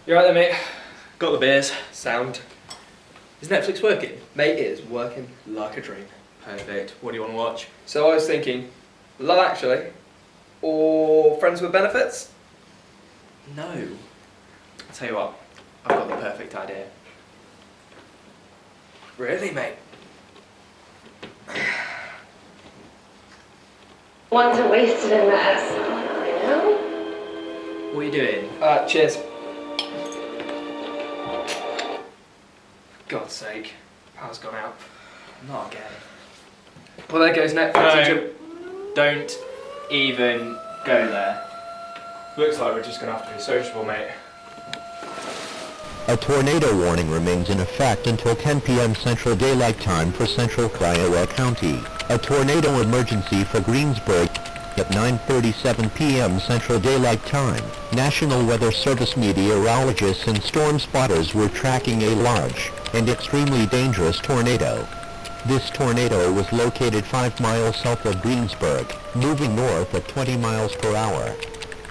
You right there, mate? Got the beers. Sound. Is Netflix working? Mate, it is working like a dream. Perfect. What do you want to watch? So I was thinking, Love Actually, or Friends with Benefits? No. I'll tell you what, I've got the perfect idea. Really, mate? Ones are wasted in that, you know? What are you doing? Cheers. God's sake, power's gone out. Not again. Well, there goes Netflix. No, don't even go there. Looks like we're just going to have to be sociable, mate. A tornado warning remains in effect until 10 p.m. Central Daylight Time for central Kiowa County. A tornado emergency for Greensburg at 9:37 p.m. Central Daylight Time. National Weather Service meteorologists and storm spotters were tracking a large and extremely dangerous tornado. This tornado was located 5 miles south of Greensburg, moving north at 20 miles per hour.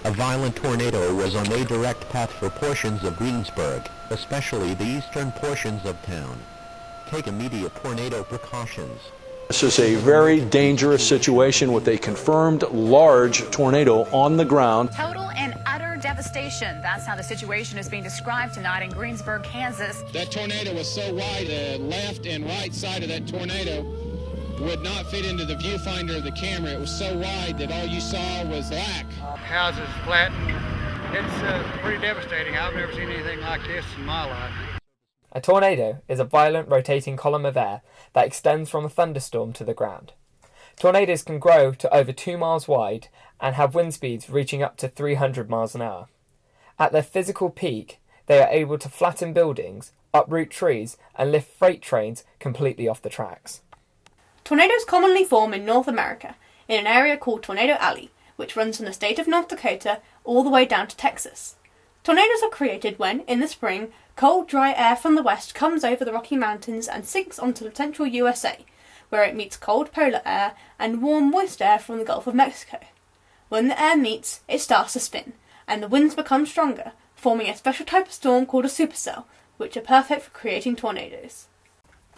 A violent tornado was on a direct path for portions of Greensburg, especially the eastern portions of town. Take immediate tornado precautions. This is a very dangerous situation with a confirmed large tornado on the ground. Total and utter devastation. That's how the situation is being described tonight in Greensburg, Kansas. That tornado was so wide, the left and right side of that tornado would not fit into the viewfinder of the camera. It was so wide that all you saw was black. Houses flattened. It's pretty devastating. I've never seen anything like this in my life. A tornado is a violent rotating column of air that extends from a thunderstorm to the ground. Tornadoes can grow to over 2 miles wide and have wind speeds reaching up to 300 miles an hour. At their physical peak, they are able to flatten buildings, uproot trees, and lift freight trains completely off the tracks. Tornadoes commonly form in North America, in an area called Tornado Alley, which runs from the state of North Dakota all the way down to Texas. Tornadoes are created when, in the spring, cold, dry air from the west comes over the Rocky Mountains and sinks onto the central USA, where it meets cold polar air and warm, moist air from the Gulf of Mexico. When the air meets, it starts to spin, and the winds become stronger, forming a special type of storm called a supercell, which are perfect for creating tornadoes.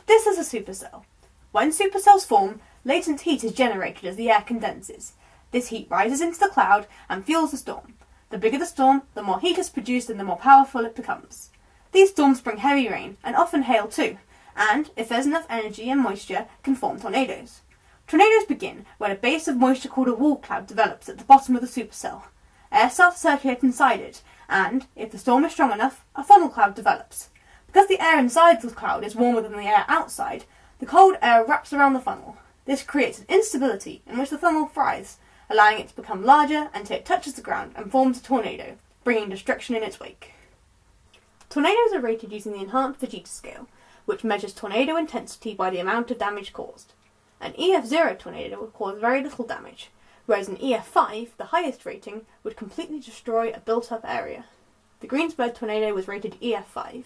This is a supercell. When supercells form, latent heat is generated as the air condenses. This heat rises into the cloud and fuels the storm. The bigger the storm, the more heat is produced and the more powerful it becomes. These storms bring heavy rain, and often hail too, and, if there's enough energy and moisture, can form tornadoes. Tornadoes begin when a base of moisture called a wall cloud develops at the bottom of the supercell. Air starts to circulate inside it, and, if the storm is strong enough, a funnel cloud develops. Because the air inside the cloud is warmer than the air outside, the cold air wraps around the funnel. This creates an instability in which the funnel fries, allowing it to become larger until it touches the ground and forms a tornado, bringing destruction in its wake. Tornadoes are rated using the enhanced Vegeta scale, which measures tornado intensity by the amount of damage caused. An EF0 tornado would cause very little damage, whereas an EF5, the highest rating, would completely destroy a built-up area. The Greensburg tornado was rated EF5.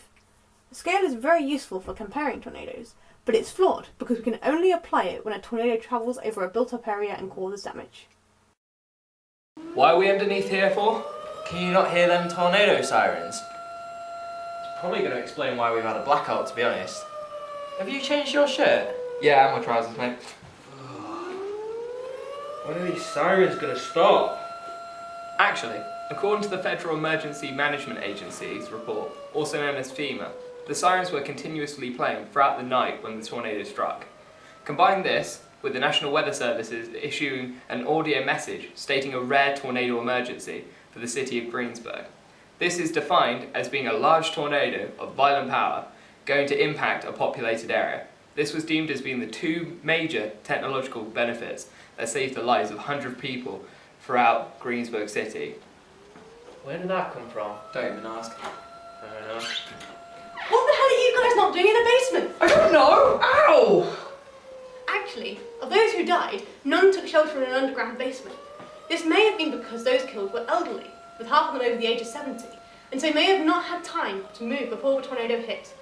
The scale is very useful for comparing tornadoes, but it's flawed because we can only apply it when a tornado travels over a built-up area and causes damage. Why are we underneath here for? Can you not hear them tornado sirens? It's probably going to explain why we've had a blackout, to be honest. Have you changed your shirt? Yeah, and my trousers, mate. When are these sirens going to stop? Actually, according to the Federal Emergency Management Agency's report, also known as FEMA, the sirens were continuously playing throughout the night when the tornado struck. Combine this with the National Weather Services issuing an audio message stating a rare tornado emergency for the city of Greensburg. This is defined as being a large tornado of violent power going to impact a populated area. This was deemed as being the 2 major technological benefits that saved the lives of 100 people throughout Greensburg City. Where did that come from? Don't even ask. I don't know. What the hell are you guys not doing in the basement? I don't know! Ow! Actually, of those who died, none took shelter in an underground basement. This may have been because those killed were elderly, with half of them over the age of 70, and so may have not had time to move before the tornado hit.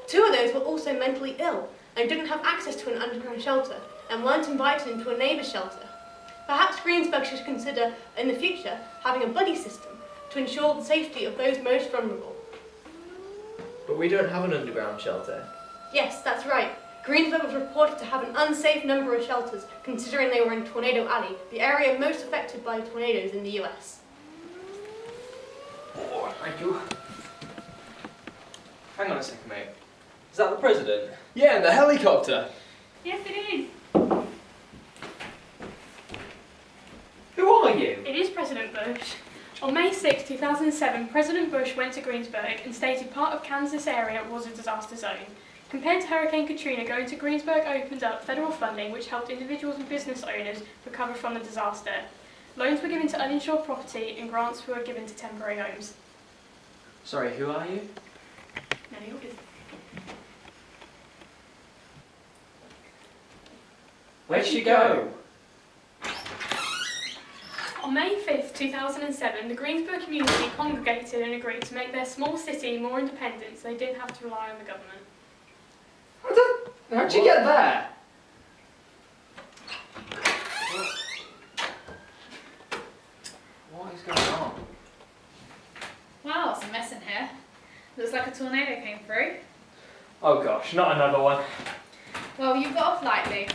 2 of those were also mentally ill and didn't have access to an underground shelter and weren't invited into a neighbour's shelter. Perhaps Greensburg should consider, in the future, having a buddy system to ensure the safety of those most vulnerable. But we don't have an underground shelter. Yes, that's right. Greensburg was reported to have an unsafe number of shelters, considering they were in Tornado Alley, the area most affected by tornadoes in the US. Oh, thank you. Hang on a second, mate. Is that the president? Yeah, and the helicopter. Yes, it is. Who are you? It is President Bush. On May 6, 2007, President Bush went to Greensburg and stated part of Kansas area was a disaster zone. Compared to Hurricane Katrina, going to Greensburg opened up federal funding which helped individuals and business owners recover from the disaster. Loans were given to uninsured property and grants were given to temporary homes. Sorry, who are you? None of your business. Where'd she go? On May 5, 2007, the Greensburg community congregated and agreed to make their small city more independent so they didn't have to rely on the government. How'd you get there? What is going on? Wow, it's a mess in here. Looks like a tornado came through. Oh gosh, not another one. Well, you got off lightly.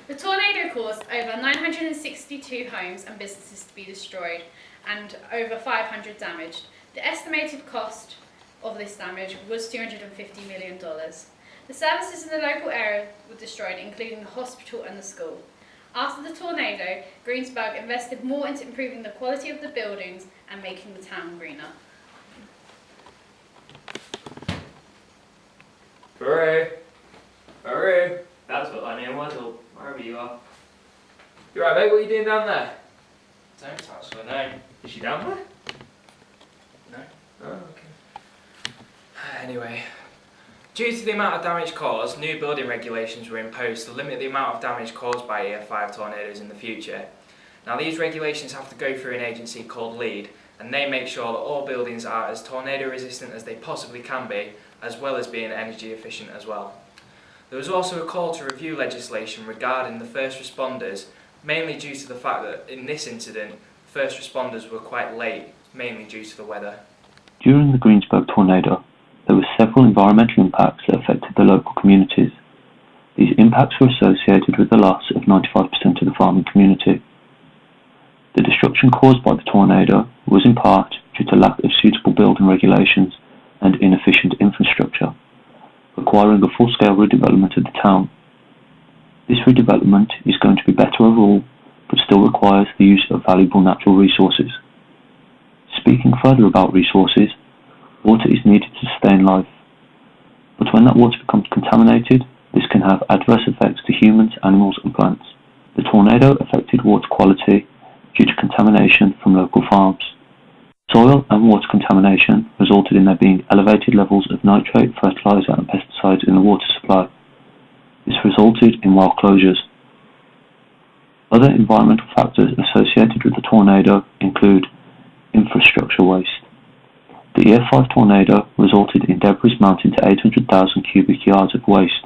The tornado caused over 962 homes and businesses to be destroyed and over 500 damaged. The estimated cost of this damage was $250 million. The services in the local area were destroyed, including the hospital and the school. After the tornado, Greensburg invested more into improving the quality of the buildings and making the town greener. Berrie. Berrie. That's what my name was, or wherever you are. You right, mate? What are you doing down there? Don't touch her name. Is she down there? No. Oh, okay. Anyway, due to the amount of damage caused, new building regulations were imposed to limit the amount of damage caused by EF5 tornadoes in the future. Now these regulations have to go through an agency called LEED, and they make sure that all buildings are as tornado resistant as they possibly can be, as well as being energy efficient as well. There was also a call to review legislation regarding the first responders, mainly due to the fact that in this incident, first responders were quite late, mainly due to the weather. During the Greensburg tornado, there were several environmental impacts that affected the local communities. These impacts were associated with the loss of 95% of the farming community. The destruction caused by the tornado was in part due to lack of suitable building regulations and inefficient infrastructure, requiring a full-scale redevelopment of the town. This redevelopment is going to be better overall, but still requires the use of valuable natural resources. Speaking further about resources, water is needed to sustain life. But when that water becomes contaminated, this can have adverse effects to humans, animals and plants. The tornado affected water quality due to contamination from local farms. Soil and water contamination resulted in there being elevated levels of nitrate, fertilizer and pesticides in the water supply. This resulted in well closures. Other environmental factors associated with the tornado include infrastructure waste. The EF5 tornado resulted in debris mounting to 800,000 cubic yards of waste.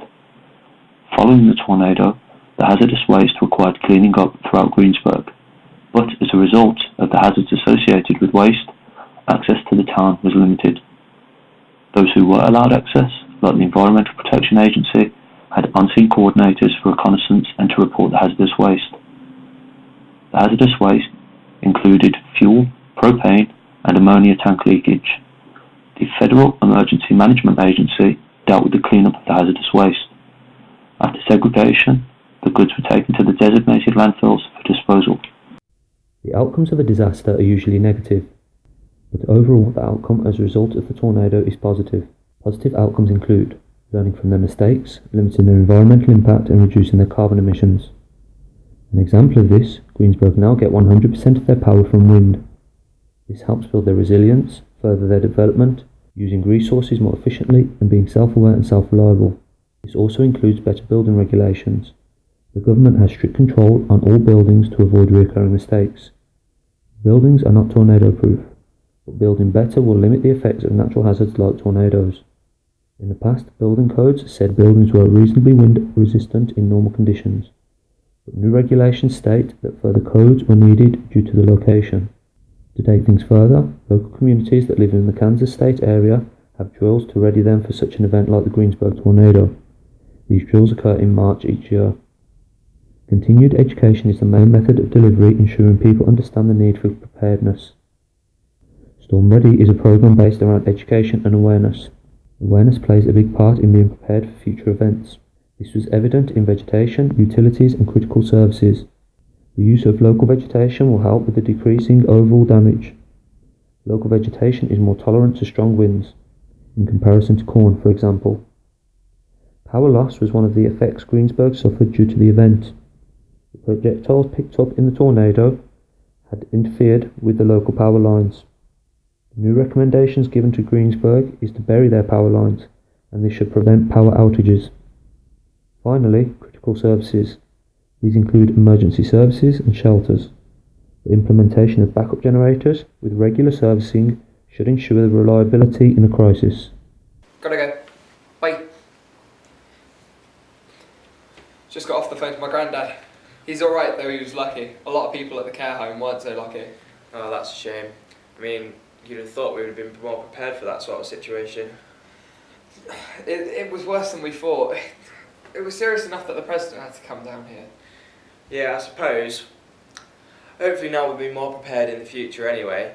Following the tornado, the hazardous waste required cleaning up throughout Greensburg, but as a result of the hazards associated with waste, access to the town was limited. Those who were allowed access, like the Environmental Protection Agency, had unseen coordinators for reconnaissance and to report the hazardous waste. The hazardous waste included fuel, propane, and ammonia tank leakage. The Federal Emergency Management Agency dealt with the cleanup of the hazardous waste. After segregation, the goods were taken to the designated landfills for disposal. The outcomes of a disaster are usually negative, but overall the outcome as a result of the tornado is positive. Positive outcomes include learning from their mistakes, limiting their environmental impact and reducing their carbon emissions. An example of this, Greensburg now get 100% of their power from wind. This helps build their resilience, further their development, using resources more efficiently and being self-aware and self-reliable. This also includes better building regulations. The government has strict control on all buildings to avoid recurring mistakes. Buildings are not tornado-proof, but building better will limit the effects of natural hazards like tornadoes. In the past, building codes said buildings were reasonably wind-resistant in normal conditions, but new regulations state that further codes were needed due to the location. To take things further, local communities that live in the Kansas state area have drills to ready them for such an event like the Greensburg tornado. These drills occur in March each year. Continued education is the main method of delivery, ensuring people understand the need for preparedness. Storm Ready is a program based around education and awareness. Awareness plays a big part in being prepared for future events. This was evident in vegetation, utilities and critical services. The use of local vegetation will help with the decreasing overall damage. Local vegetation is more tolerant to strong winds, in comparison to corn, for example. Power loss was one of the effects Greensburg suffered due to the event. The projectiles picked up in the tornado had interfered with the local power lines. The new recommendations given to Greensburg is to bury their power lines, and this should prevent power outages. Finally, critical services. These include emergency services and shelters. The implementation of backup generators with regular servicing should ensure the reliability in a crisis. Gotta go. Bye. Just got off the phone to my granddad. He's alright though, he was lucky. A lot of people at the care home weren't so lucky. Oh, that's a shame. I mean, you'd have thought we would have been more prepared for that sort of situation. It was worse than we thought. It was serious enough that the president had to come down here. Yeah, I suppose. Hopefully now we'll be more prepared in the future anyway.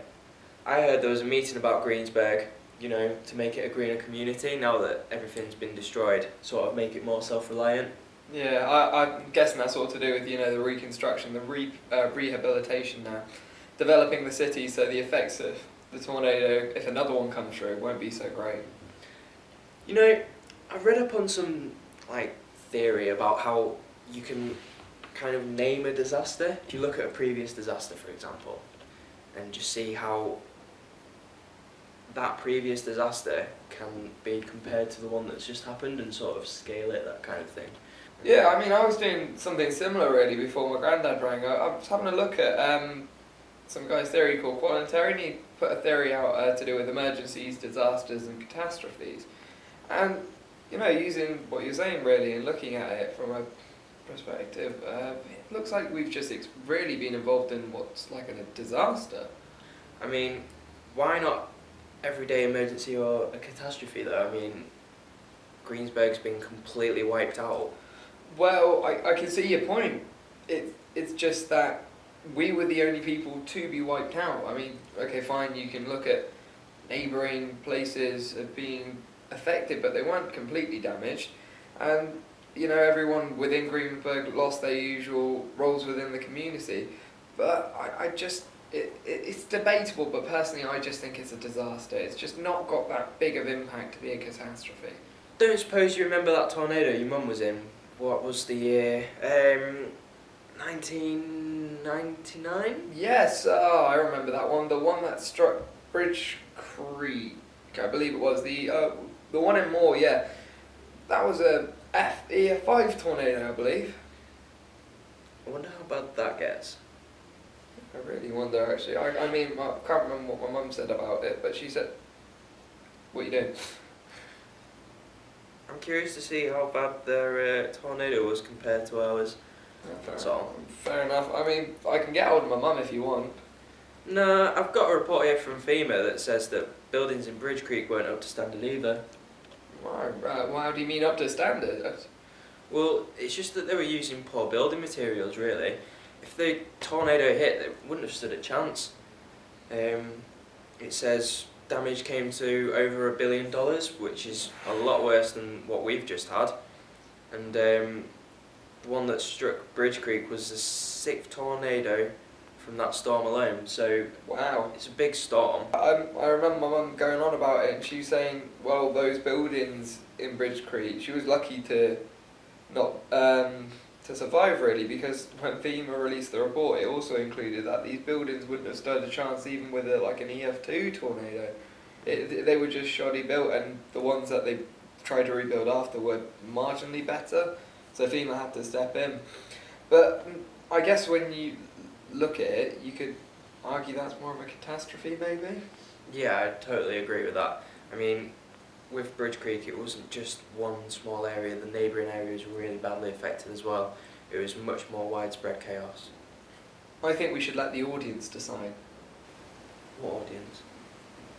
I heard there was a meeting about Greensburg, to make it a greener community now that everything's been destroyed, sort of make it more self-reliant. Yeah, I'm guessing that's all to do with, the reconstruction, the rehabilitation now. Developing the city so the effects of the tornado, if another one comes through, won't be so great. I've read up on some, theory about how you can kind of name a disaster. If you look at a previous disaster, for example, and just see how that previous disaster can be compared to the one that's just happened and sort of scale it, that kind of thing. Yeah, I was doing something similar really before my granddad rang. I was having a look at some guy's theory called Qualitaire, and he put a theory out to do with emergencies, disasters and catastrophes. And, using what you're saying really and looking at it from a perspective, it looks like we've just really been involved in what's like a disaster. I mean, why not everyday emergency or a catastrophe though? Greensburg's been completely wiped out. Well, I can see your point. It's just that we were the only people to be wiped out. Okay, fine, you can look at neighbouring places as being affected, but they weren't completely damaged. And, everyone within Greensburg lost their usual roles within the community. But it's debatable, but personally I just think it's a disaster. It's just not got that big of impact to be a catastrophe. Don't suppose you remember that tornado your mum was in? What was the year? 1999? Yes, I remember that one. The one that struck Bridge Creek, I believe it was. The one in Moore, yeah. That was a EF5 tornado, I believe. I wonder how bad that gets. I really wonder, actually. I can't remember what my mum said about it, but she said, "What are you doing?" I'm curious to see how bad their tornado was compared to ours. Fair enough. I can get hold of my mum if you want. No, I've got a report here from FEMA that says that buildings in Bridge Creek weren't up to standard either. How do you mean up to standard? Well, it's just that they were using poor building materials, really. If the tornado hit, they wouldn't have stood a chance. It says damage came to over $1 billion, which is a lot worse than what we've just had. And the one that struck Bridge Creek was the 6th tornado from that storm alone. So wow, it's a big storm. I remember my mum going on about it, and she was saying, well, those buildings in Bridge Creek, she was lucky to not to survive really, because when FEMA released the report, it also included that these buildings wouldn't have stood a chance even with an EF2 tornado. They were just shoddy built, and the ones that they tried to rebuild after were marginally better, so FEMA had to step in. But I guess when you look at it, you could argue that's more of a catastrophe maybe? Yeah, I totally agree with that. With Bridge Creek, it wasn't just one small area, the neighbouring areas were really badly affected as well. It was much more widespread chaos. I think we should let the audience decide.